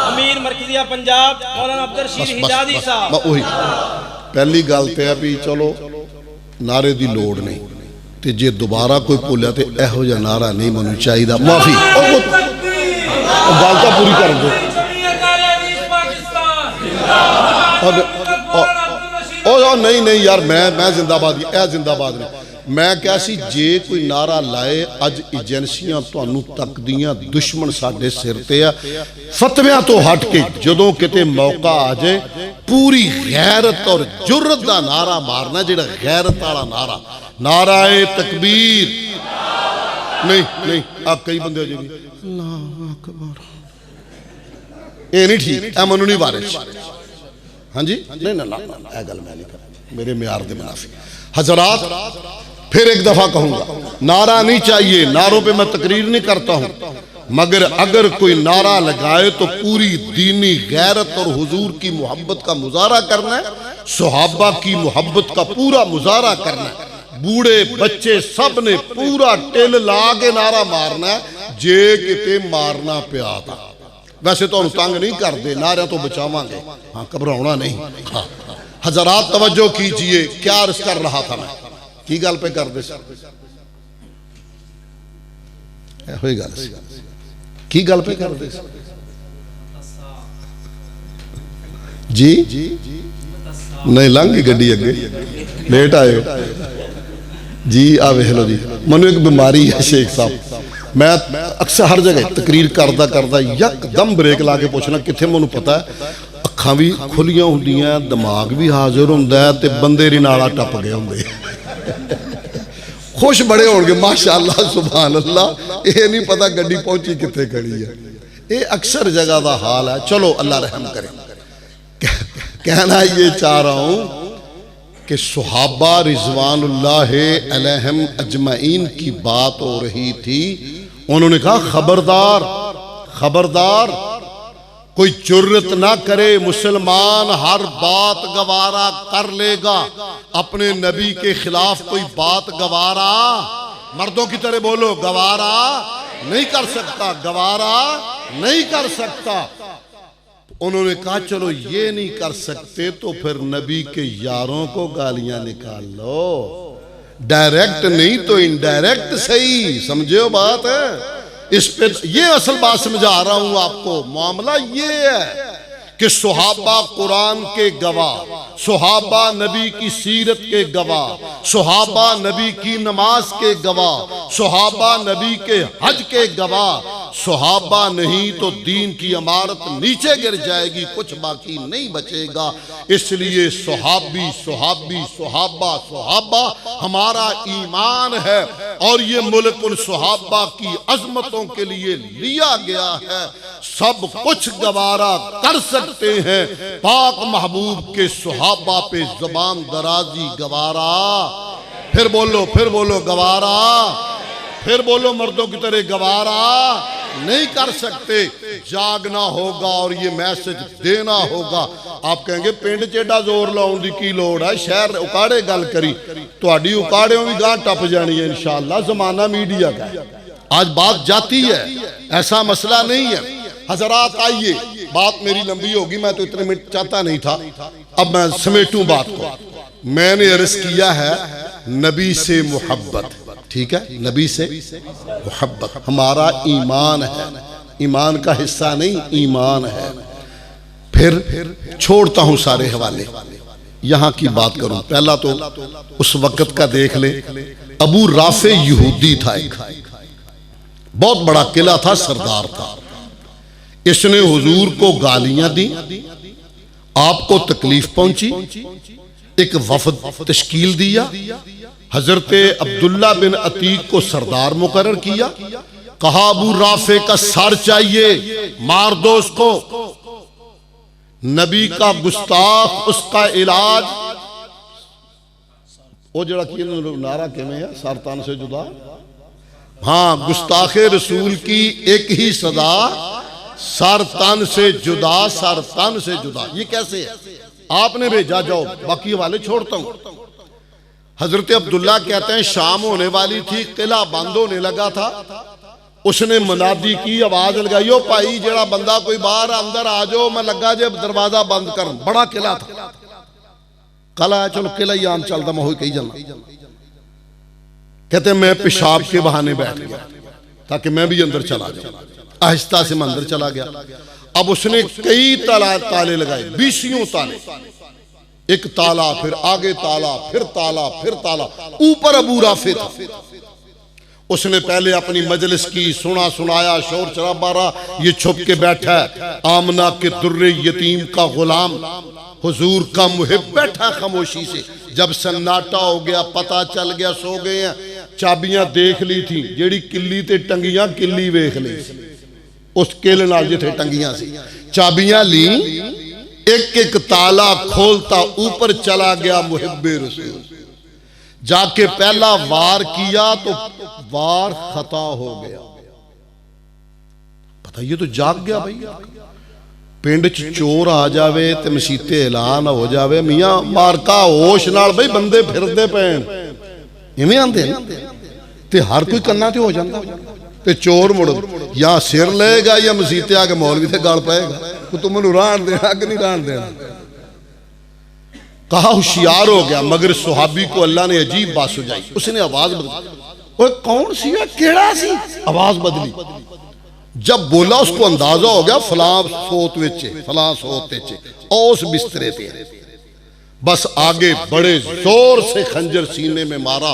अमीर मरकजिया पंजाब मौलाना अब्दुल रशीद हिजाजी साहब। वही पहली गल तो है भी चलो नारे की लोड़ नहीं, तो जे दोबारा कोई भूलिया तो इहो जिहा नारा नहीं मैनू चाहिए। माफी गल तो पूरी कर दो। नहीं नहीं यार, मैं जिंदाबाद, यह जिंदाबाद नहीं। मैं क्या सी जे कोई नारा लाए, अज एजेंसियां तुहानू तकदियां, दुश्मन साडे सिर ते आ, फतवियां तो हट के जदों किते मौका आ जाए पूरी गैरत और जुर्रत दा नारा मारना, जिहड़ा गैरत वाला नारा, नाराए तकबीर। नहीं नहीं आ कई बंदे जी अल्लाहू अकबर, ये नहीं ठीक, ए मनु नहीं वारिस। हाँ जी, नहीं ना ना गल मैं नहीं कर, मेरे म्यार दे मुनाफी। हजरात फिर एक दफा कहूंगा, नारा नहीं चाहिए, नारों पे मैं तकरीर नहीं करता हूं, मगर अगर कोई नारा लगाए तो पूरी दीनी गैरत और हुजूर की मोहब्बत का मुजाहरा करना है, सहाबा की मोहब्बत का पूरा मुजाहरा करना है। बूढ़े बच्चे सब ने पूरा टिल ला के नारा मारना है, जे किते मारना पिया था। वैसे तो हम तंग नहीं करते, नारे तो बचावांगे, हाँ घबराना नहीं। हाँ हजरात तवज्जो कीजिए, क्या अर्ज कर रहा था मैं, की गल पे कर दे गल, की गल पे कर दे जी नहीं, लंघ गई गड्डी अगे, लेट आए जी। आ वेख लो जी, मनु एक बीमारी है शेख साहब, मैं अक्सर हर जगह तकरीर करदा करदा यकदम ब्रेक ला के पूछना किथे, मैनू पता है अखां भी खुलियां हुंदियां, दिमाग भी हाजिर हुंदा है, ते बंदे रिनाला टप गए हुंदे खुश बड़े होणगे माशाअल्लाह सुभान अल्लाह, ये नहीं पता गड्डी पहुंची किथे खड़ी है। ये अक्सर जगह का हाल है। चलो अल्लाह रहम करे। कहना ये चाह रहा हूं कि सुहाबा रिजवानुल्लाह अलैहिम अजमईन की बात हो रही थी। उन्होंने कहा खबरदार खबरदार, कोई जुर्रत ना करे, मुसलमान हर बात गवारा कर लेगा, अपने नबी के खिलाफ कोई बात गवारा, मर्दों की तरह बोलो, गवारा नहीं कर सकता, गवारा नहीं कर सकता। उन्होंने कहा चलो ये नहीं कर सकते तो फिर नबी के यारों को गालियां निकाल लो, डायरेक्ट नहीं तो इनडायरेक्ट सही, समझो बात है। इस पे ये असल बात समझा रहा हूं आपको। मामला ये है कि सुहाबा कुरान के गवाह, सुहाबा नबी की सीरत के गवाह, सुहाबा नबी की नमाज के गवाह, सुहाबा नबी के हज के गवाह। सुहाबा नहीं तो दीन की इमारत नीचे गिर जाएगी, कुछ बाकी नहीं बचेगा। इसलिए सुहाबी सुहाबी सुहाबा सुहाबा हमारा ईमान है, और ये मुल्क उन सुहाबा की अजमतों के लिए लिया गया है। सब कुछ गवारा कर सकते हैं, पाक महबूब के सुहाबा पे जुबान दराजी गवारा। फिर बोलो गवारा। फिर बोलो मर्दों की तरह गवारा नहीं कर सकते। जागना होगा और ये मैसेज देना होगा। आप कहेंगे पिंड च एडा जोर लाउण दी की लोड़ है, शहर उकाड़े गल करी, तुहाडी उकाड़ियों भी गांह टप जानी है इंशाअल्लाह। जमाना मीडिया का है, आज बात जाती है, ऐसा मसला नहीं है। हजरात आइए, बात मेरी लंबी होगी, मैं तो इतने मिनट चाहता नहीं था, अब मैं समेटूं बात को। मैंने अर्ज किया है नबी से मोहब्बत, ठीक है, नबी से मोहब्बत हमारा ईमान है, ईमान का हिस्सा नहीं, ईमान है। फिर छोड़ता हूं सारे हवाले, यहां की बात करूं। पहला तो उस वक्त का देख ले। अबू राफे यहूदी था, एक बहुत बड़ा किला था, सरदार था। इसने हुजूर को गालियां दी, आपको तकलीफ पहुंची, एक वफद तश्कील दिया, हजरत अब्दुल्ला बिन अतीक को सरदार मुकर्रर किया, कहा अबू राफे का सर चाहिए, मार दो उसको। नबी का गुस्ताख, उसका इलाज, वो जरा नारा किमें है, सर तन से जुदा। हाँ, गुस्ताखे रसूल की एक ही सदा, सर तन से जुदा, सर तन से जुदा। ये कैसे है? आपने भेजा, जाओ, बाकी वाले छोड़ता हूं। हजरत अब्दुल्ला कहते हैं शाम होने वाली थी, किला बंद होने लगा था। उसने मुनादी की, आवाज लगाई, ओ भाई जेड़ा बंदा कोई बाहर अंदर आ जाओ, मैं लगा जे दरवाजा बंद कर। बड़ा किला था, कला चलो किला ही आम चलता, मैं हो कही जाना। कहते मैं पेशाब के बहाने बैठ गया ताकि मैं भी अंदर चला जाऊं। आहिस्ता से मैं अंदर चला गया। अब उसने कई ताले लगाए, 20 ताले, एक ताला, फिर आगे ताला, फिर ताला, फिर ताला। ऊपर अबू राफे था। उसने पहले अपनी मजलिस की, सुना सुनाया, शोर शराबा रहा, ये छुप के बैठा है। आमना के दुर्रे यतीम का गुलाम, हुजूर का मुहिब, बैठा खामोशी से। जब सन्नाटा हो गया, पता चल गया सो गए हैं, चाबियां देख ली थी, जेड़ी किल्ली ते टंगियां, किल्ली वेख ली, उस किले नाल जिथे टंगियां सी, चाबियां ली, एक एक ताला खोलता ऊपर चला गया मुहिब्बे रसूल। जाके पहला वार किया तो वार खता हो गया। पता ये तो जाग गया भाई। पिंड च चोर आ जावे ते मसीते ऐलान हो जावे, मियां मारका होश नाल भाई बंदे फिरदे पैन, इवें आंदे ते हर कोई कन्ना ते हो जांदा। ते चोर मुड़ या सिर लेगा या मसीते आके मौलवी ते गल पाएगा, तुम मैनू रान देना कि नहीं रान देना। कहा होशियार हो गया, मगर सुहाबी को अल्लाह ने अजीब बात सुझाई। उसने आवाज बदली, ओए कौन सी है, केड़ा सी, आवाज बदली। जब बोला उसको अंदाजा हो गया, फलां सोत विच, फलां सोत विच, और उस बिस्तरे पे। बस आगे बड़े जोर से खंजर सीने में मारा।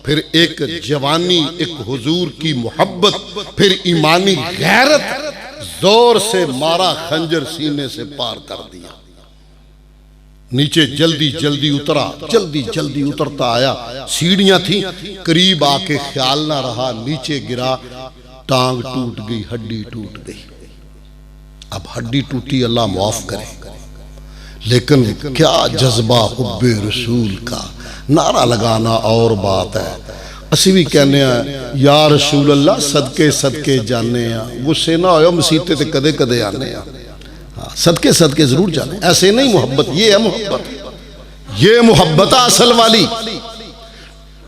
फिर एक जवानी, एक हुजूर की मोहब्बत, फिर ईमानी गैरत, जोर से मारा, खंजर सीने से पार कर दिया। नीचे जल्दी जल्दी उतरा, जल्दी जल्दी उतरता आया। सीढ़ियां थी, करीब आके ख्याल ना रहा, नीचे गिरा, टांग टूट गई, हड्डी टूट गई। अब हड्डी टूटी, अल्लाह माफ करे, लेकिन क्या जज्बा हुब्बे रसूल का, नारा लगाना और बात है। असी भी कहने या रसूल अल्लाह सदके सदके जाने, गुस्से ना हो, मसीते ते कदे कदे आने, सदके सदके जरूर जाने। ऐसे नहीं मोहब्बत, ये है मोहब्बत, ये मोहब्बत असल वाली।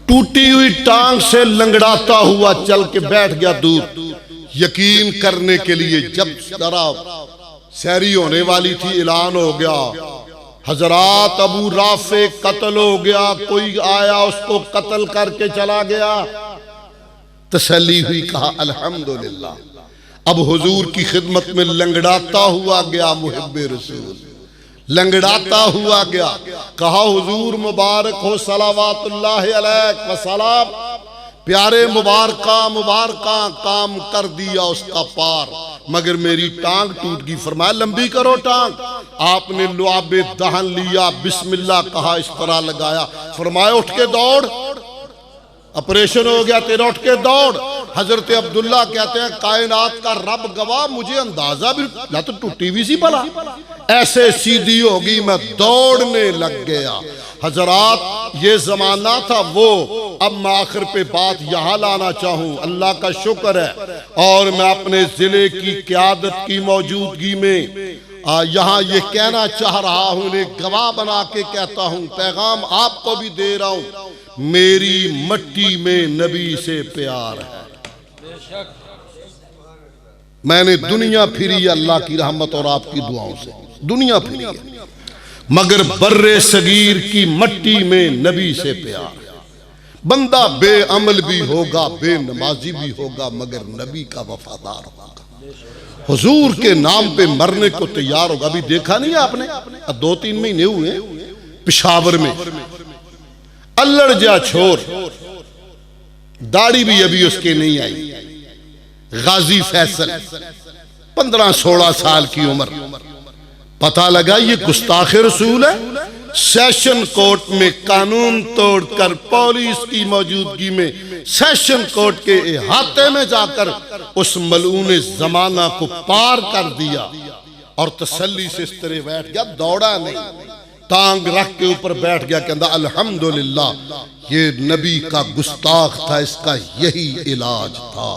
टूटी हुई टांग से लंगड़ाता हुआ चल के बैठ गया दूर, यकीन करने के लिए। जब जरा सैरी होने वाली थी, ऐलान हो गया, हजरात अबू राफे कत्ल हो गया, कोई आया उसको कत्ल करके चला गया। तसल्ली हुई, कहा अल्हम्दुलिल्लाह। अब हुजूर की खिदमत में लंगड़ाता हुआ गया मुहिब्बे रसूल, लंगड़ाता हुआ गया। कहा हुजूर मुबारक हो, सलावातुल्लाह अलैक व सलाम, प्यारे मुबारका मुबारका, काम कर दिया उसका पार, मगर मेरी टांग टूट गई। फरमाया लंबी करो टांग। आपने लुआबे दहन लिया, बिस्मिल्लाह कहा, इस तरह लगाया। फरमाया उठ के दौड़, ऑपरेशन हो गया तेरा, उठ के दौड़। हजरत अब्दुल्ला कहते हैं कायनात का रब गवाह, मुझे अंदाजा भी ना तो टूटी हुई सी भला, ऐसे सीधी होगी मैं दौड़ने लग गया। हजरात ये जमाना था वो। अब मैं आखिर पे बात यहाँ लाना चाहूँ, अल्लाह का शुक्र है और मैं अपने जिले की क़यादत की मौजूदगी में यहाँ ये कहना चाह रहा हूँ, इन्हें गवाह बना के कहता हूँ, पैगाम आपको भी दे रहा हूँ, मेरी मट्टी में नबी से प्यार है। मैंने दुनिया फिरी अल्लाह की रहमत और आपकी दुआओं से, दुनिया फिरी है, मगर बर्रे सगीर की मट्टी में नबी से प्यार है। बंदा बेअमल भी होगा, बेनमाजी भी होगा, मगर नबी का वफादार होगा, हुजूर के नाम पे मरने को तैयार होगा। अभी देखा नहीं है आपने, 2-3 महीने हुए पेशावर में अल्लड़ जा छोर, दाढ़ी भी अभी उसके नहीं आई, गाजी फैसल 15-16 साल की उम्र, पता लगा ये गुस्ताख रसूल है। सेशन कोर्ट में कानून तोड़कर पुलिस की मौजूदगी में सेशन कोर्ट के अहाते में जाकर उस मलून जमाना को पार कर दिया और तसल्ली से इस तरह बैठ गया, दौड़ा नहीं, टांग रख के ऊपर बैठ गया, कहता अल्हम्दुलिल्लाह ये नबी का गुस्ताख था, इसका यही इलाज था।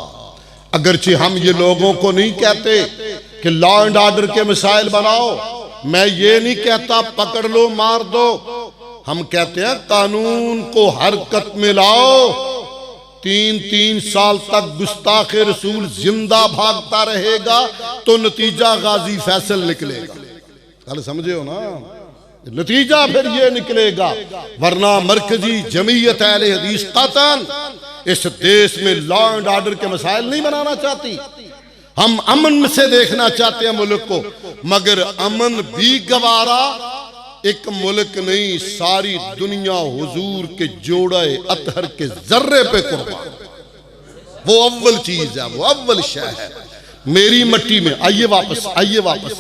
अगरचे हम ये लोगों को नहीं कहते कि लॉ एंड ऑर्डर के मिसाइल बनाओ, मैं ये नहीं कहता पकड़ लो मार दो, हम कहते हैं कानून को हरकत में लाओ। 3-3 साल तक गुस्ताख रसूल जिंदा भागता रहेगा तो नतीजा गाजी फैसल निकलेगा। कल समझे हो ना, नतीजा फिर ये निकलेगा, वरना मरकजी जमीयत अहले हदीस कतन इस देश में लॉ एंड ऑर्डर के मसाइल नहीं बनाना चाहती। हम अमन से देखना चाहते हैं मुल्क को, मगर अमन भी गवारा एक मुल्क नहीं, सारी दुनिया हुजूर के जोड़े अतहर के जर्रे पे कुर्बान। वो अव्वल चीज है, वो अव्वल शय है। मेरी मट्टी में, आइए वापस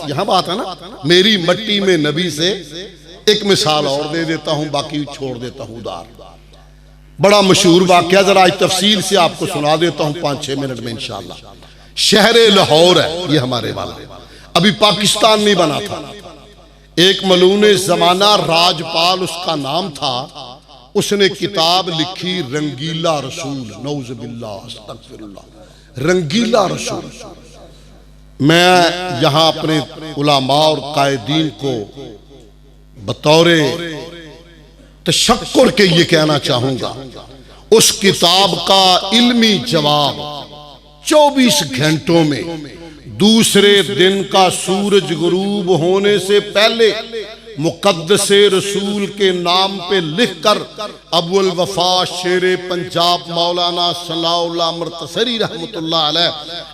यहां बात है ना, मेरी मट्टी में नबी से एक मिसाल और दे देता हूं, बाकी छोड़ देता हूं उधार। बड़ा मशहूर वाकया, जरा आज तफसील से आपको सुना देता हूं 5-6 मिनट में इंशाअल्लाह। शहर लाहौर है ये हमारे वाला, अभी पाकिस्तान नहीं बना था। एक मलूने जमाना राजपाल उसका नाम था, उसने किताब लिखी रंगीला रसूल, नौजुबिल्लाह अस्तगफिरुल्लाह, रंगीला रसूल। मैं यहां अपने उलमा और कायदीन को बतौरे तशक्कुर के ये कहना चाहूंगा, उस किताब का इल्मी जवाब 24 घंटों में दूसरे दिन का सूरज गुरूब होने से पहले मुकद्दसे रसूल के नाम पे लिखकर अबुल वफा शेरे पंजाब मौलाना सलाउल्लाह मुर्तसरी रहमतुल्लाह अलैह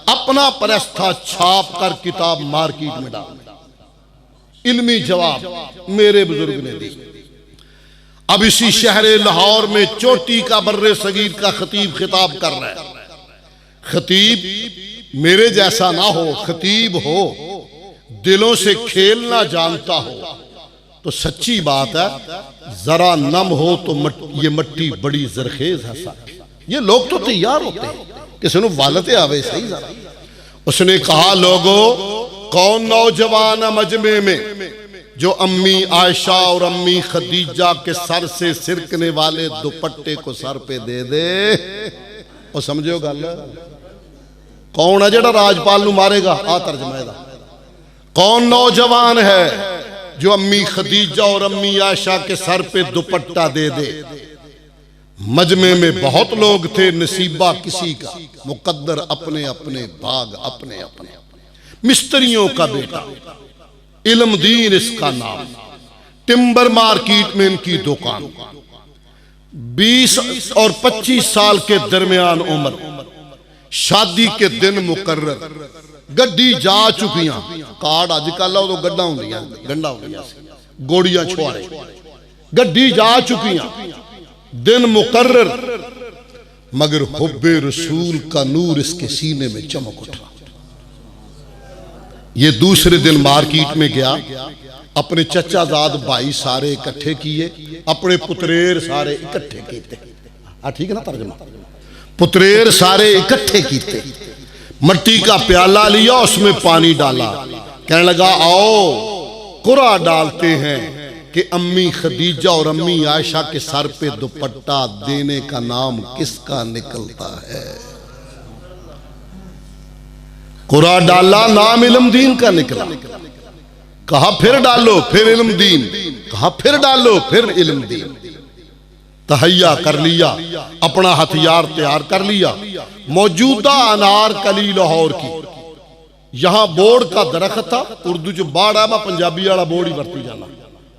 अपना परस्था छाप कर किताब मार्केट में डाल। इल्मी जवाब मेरे बुजुर्ग ने दी। अब इसी शहर लाहौर में चोटी का बर्रे सगीर का खतीब खिताब कर रहा है। खतीब मेरे जैसा ना हो, खतीब हो, दिलों से खेलना जानता हो, तो सच्ची बात है जरा नम हो तो ये मट्टी बड़ी जरखेज है साथ। ये लोग तो तैयार होते हैं किसी ने वालते आवे सही जरा। उसने कहा लोगो कौन नौजवान मजमे में जो अम्मी आयशा और अम्मी खदीजा के सर से सिरकने वाले दुपट्टे को सर पे दे दे। और समझो गल कौन है जेड़ा राजपाल नु मारेगा? आ तर्जमा दा। कौन नौजवान है जो अम्मी खदीजा और अम्मी आयशा के सर पे दुपट्टा दे दे? मजमे में बहुत लोग थे, नसीबा किसी का, मुकद्दर अपने अपने, भाग अपने अपने। मिस्त्रियों का बेटा, इल्मदीन इसका नाम, टिम्बर मार्केट में इनकी दुकान, 20 और 25 साल के दरमियान उम्र, शादी के दिन मुकर्रर, गड्डी जा चुकियां, कार्ड अजकल तो गड्डा होंदियां, गंडा होंदियां, गोड़ियां छुआरे, गड्डी जा चुकियां, दिन मुकर्रर, मगर हुब्बे रसूल का नूर इसके सीने में चमक उठा। ये दूसरे दिन मार्केट में गया, अपने चचाजाद भाई सारे इकट्ठे किए, अपने पुत्रेर सारे इकट्ठे किए। ठीक है ना तर्जमा? पुत्रेर सारे इकट्ठे कीते, मट्टी का प्याला लिया, उसमें पानी डाला, कहने लगा आओ कुरा डालते हैं कि अम्मी खदीजा और अम्मी आयशा के सर पे दुपट्टा देने का नाम किसका निकलता है। कुरा डाला, नाम इल्म दीन का निकला। कहा फिर डालो, फिर इल्म दीन, कहा फिर डालो, फिर इल्म दीन। तहैया कर लिया, अपना हथियार तैयार कर लिया। मौजूदा अनारकली लाहौर की, यहां बोर्ड का दरख्त था, उर्दू जो बाढ़ है मैं पंजाबी वाला बोर्ड ही बरती जाना,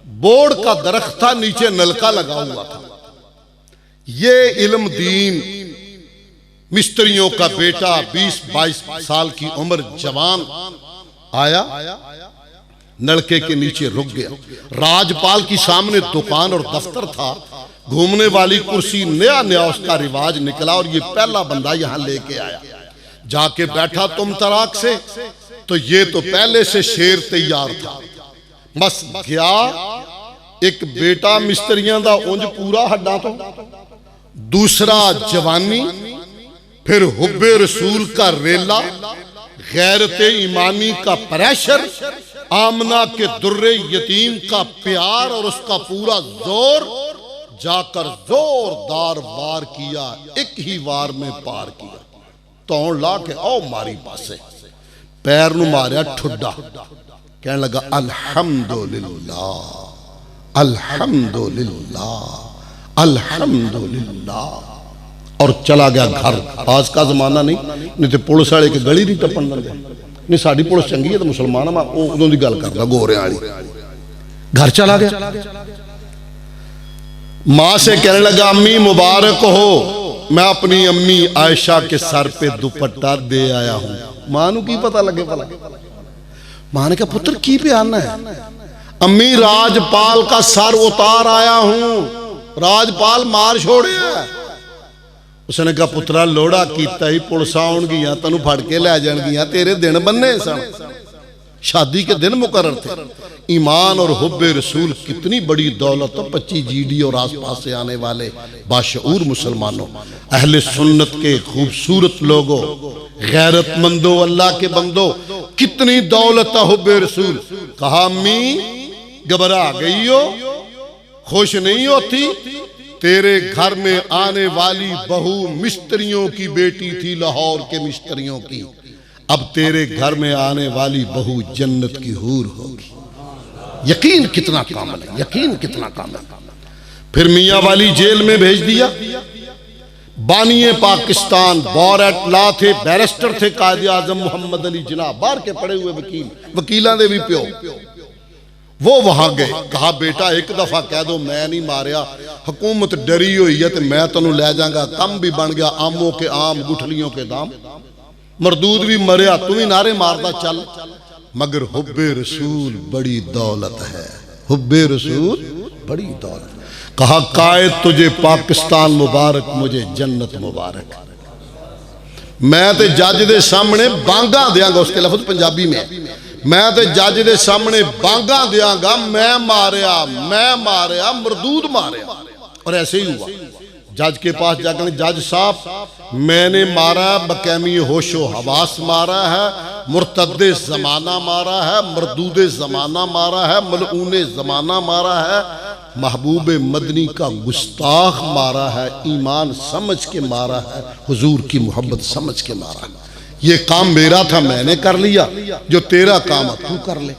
बोर्ड का दरख्त था, नीचे नलका लगा हुआ था। ये इल्म दीन मिस्त्रियों का बेटा 20-22 साल की उम्र जवान आया, नलके के नीचे रुक गया। राजपाल की सामने दुकान और दफ्तर था, घूमने वाली कुर्सी, नया नया उसका रिवाज निकला और ये पहला बंदा यहां लेके आया। जाके बैठा तुम तराक से, तो ये तो पहले से शेर तैयार था। बस गया एक बेटा मिस्त्रियां दा उंज पूरा हड्डा तो, दूसरा जवानी, फिर हुब्बे रसूल का रेला, गैरत ईमानी का प्रेशर, आमना के दुर्रे यतीम का प्यार और उसका पूरा जोर, जाकर जोरदार वार किया, एक ही वार में पार किया। तौण ला के आओ मारी पासे, पैर नु मारिया ठुड्डा, कहने लगा अल्हम्दुलिल्लाह अल्हम्दुलिल्लाह अल्हम्दुलिल्लाह, और चला गया घर। आज का जमाना नहीं तो पुलिस वाले के गली नहीं टप्पन देंगे, नहीं साड़ी पुलिस चंगी है तो मुसलमान उदों की गल करता गोरे वाली। घर चला गया, मां से कहने लगा अम्मी मुबारक हो, मैं अपनी अम्मी आयशा के सर पे दुपट्टा दे आया हूं। मां नू की पता लगे भला? मां ने कहा पुत्र की पे आना है? अम्मी राजपाल का सर उतार आया हूं, राजपाल मार छोड़े। उसने कहा पुत्रा लोड़ा कीता ही पुलिस आउणगियां तेनू फड़ के लै जाणगियां, तेरे दिन बन्ने सन, शादी के दिन मुकर्रर थे। ईमान और हुब्बे रसूल कितनी बड़ी दौलत हो। 25 GD और आसपास से आने वाले बाशऊर मुसलमानों, अहले सुन्नत के खूबसूरत लोगों, गैरतमंदों, अल्लाह के बंदों, कितनी दौलत है हुब्बे रसूल। कहा अम्मी घबरा गई हो, खुश नहीं होती? तेरे घर में आने वाली बहू मिस्त्रियों की बेटी थी, लाहौर के मिस्त्रियों की, अब तेरे घर में आने वाली बहू जन्नत की हूर होगी। यकीन कितना कामिल है, यकीन कितना कामिल। फिर मियां वाली जेल में भेज दिया। बानिए पाकिस्तान बॉरेट ला थे, बैरिस्टर थे कायदे आजम मोहम्मद अली जिन्ना, बाहर के पड़े हुए वकील, वकीलों दे भी प्यो, वो वहां गए। कहा बेटा एक दफा कह दो मैं नहीं मारिया, हुकूमत डरी हुई है तो मैं तेनू ले जाऊंगा। कम भी बन गया, आमों के आम गुठलियों के दाम, मरदूद भी मरिया, तू भी नारे मारदा चल। मगर हुब्बे रसूल बड़ी दौलत है, हुब्बे रसूल बड़ी दौलत। कहा कायद तुझे पाकिस्तान मुबारक, मुझे जन्नत मुबारक। मैं तो जज दे सामने बांगा देंगा, उसके लफ्ज पंजाबी में, मैं तो जज दे सामने बांगा देंगा, मैं मारिया मरदूद मारिया। और ऐसे ही हुआ। जज के पास जाकर जज साहब मैंने मारा, बकैमी होशो हवास मारा है, मुर्तद्दे जमाना मारा है, मरदूदे जमाना मारा है, मलऊने जमाना मारा है, महबूब मदनी का गुस्ताख मारा है, ईमान समझ के मारा है, हुजूर की मोहब्बत समझ के मारा है। ये काम मेरा था, मैंने कर लिया, जो तेरा काम है तू कर ले।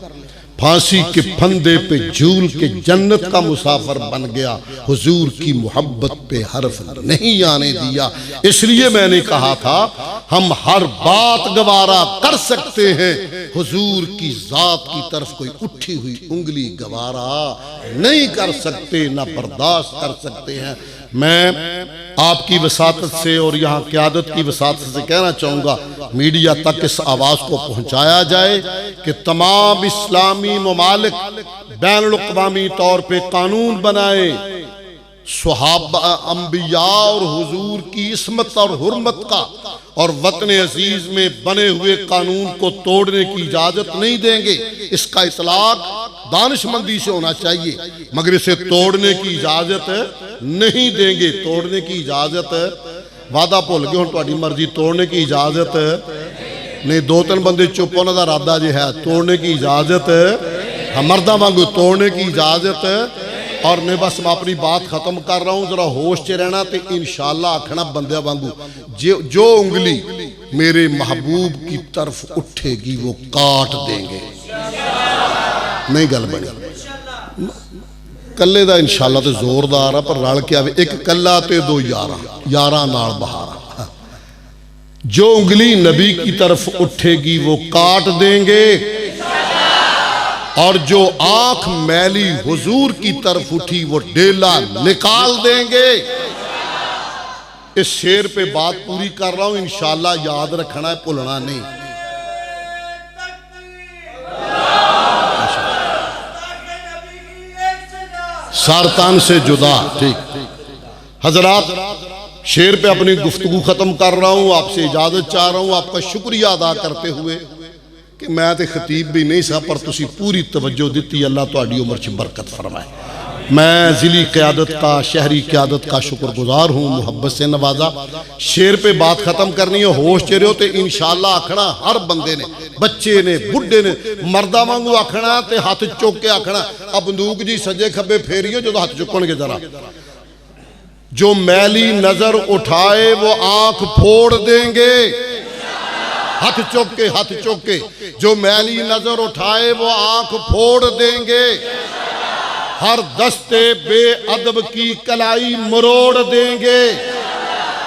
फांसी के फंदे पे झूल के जन्नत का मुसाफिर बन गया, हुजूर की मोहब्बत पे हर्फ नहीं आने दिया। इसलिए मैंने कहा था हम हर बात गवारा कर सकते हैं, हुजूर की जात की तरफ कोई उठी हुई उंगली गवारा नहीं कर सकते, ना बर्दाश्त कर सकते हैं। मैं आपकी वसातत से और यहाँ क़यादत की वसातत से कहना चाहूँगा, मीडिया तक इस आवाज़ को पहुँचाया जाए कि तमाम इस्लामी ममालिक बैनुल-अक़वामी तौर पे कानून बनाए, सुहाबा अंबिया और हुजूर की इस्मत और हुर्मत का, और वतन अजीज में बने हुए कानून को तोड़ने की इजाज़त नहीं देंगे। इसका इतलाक दानिशमंदी से होना चाहिए, मगर इसे तोड़ने की इजाज़त नहीं देंगे, तोड़ने की इजाज़त वादा भुल गए, हुण तुहाडी मर्जी, तोड़ने की इजाजत नहीं। 2-3 बंदे चुप, उन्होंने इरादा जो है तोड़ने की इजाजत, हाँ मर्दा वांगू तोड़ने की इजाजत। और नहीं बस मैं अपनी बात खत्म कर रहा हूँ, जरा होश च रहना। तो इंशाअल्लाह आखना बंदे वांगू, जो उंगली मेरे महबूब की तरफ उठेगी वो काट देंगे। नहीं गल बनी कल्ले दा इंशाअल्लाह तो जोरदार है, पर रल के आवे। एक कल्ला ते 2 यारा नाल बहारा। जो उंगली नबी की तरफ उठेगी वो काट देंगे, और जो आंख मैली हुजूर की तरफ उठी वो डेला निकाल देंगे। इस शेर पे बात पूरी कर रहा हूं, इंशाअल्लाह याद रखना है, भूलना नहीं। सरतान से जुदा, ठीक हजरात, शेर पे अपनी गुफ्तगू खत्म कर रहा हूं, आपसे इजाजत चाह रहा हूं, आपका शुक्रिया अदा करते हुए कि मैं तो खतीब भी नहीं सा, पर तुसी पूरी तवज्जो दी। अल्लाह तुहाडी उम्र च बरकत फरमाए। मैं ज़िली क़यादत का, शहरी क़यादत का शुक्रगुजार हूँ, मुहब्बत से नवाजा। शेर पे बात खत्म करनी है, होश च रहो। तो इंशाअल्लाह आखना हर बंदे ने, बच्चे ने, बुढ़े ने, मर्दा वांगू आखना, तो हाथ चुक के आखना। अब बंदूक जी सज्जे खब्बे फेरियो जो हाथ चुकणगे जरा। जो मैली नजर उठाए वो आंख फोड़ देंगे। हाथ चुक के, हाथ चुक के। जो मैली नजर उठाए वो आंख फोड़ देंगे। हर दस्ते बेअदब की कलाई मरोड़ देंगे।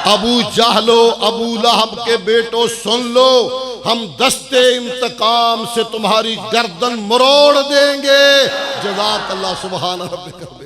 अबू जहलो, अबू लहब के बेटो सुन लो, हम दस्ते इंतकाम से तुम्हारी गर्दन मरोड़ देंगे। जज़ाकल्लाह, सुभान रब्बिक।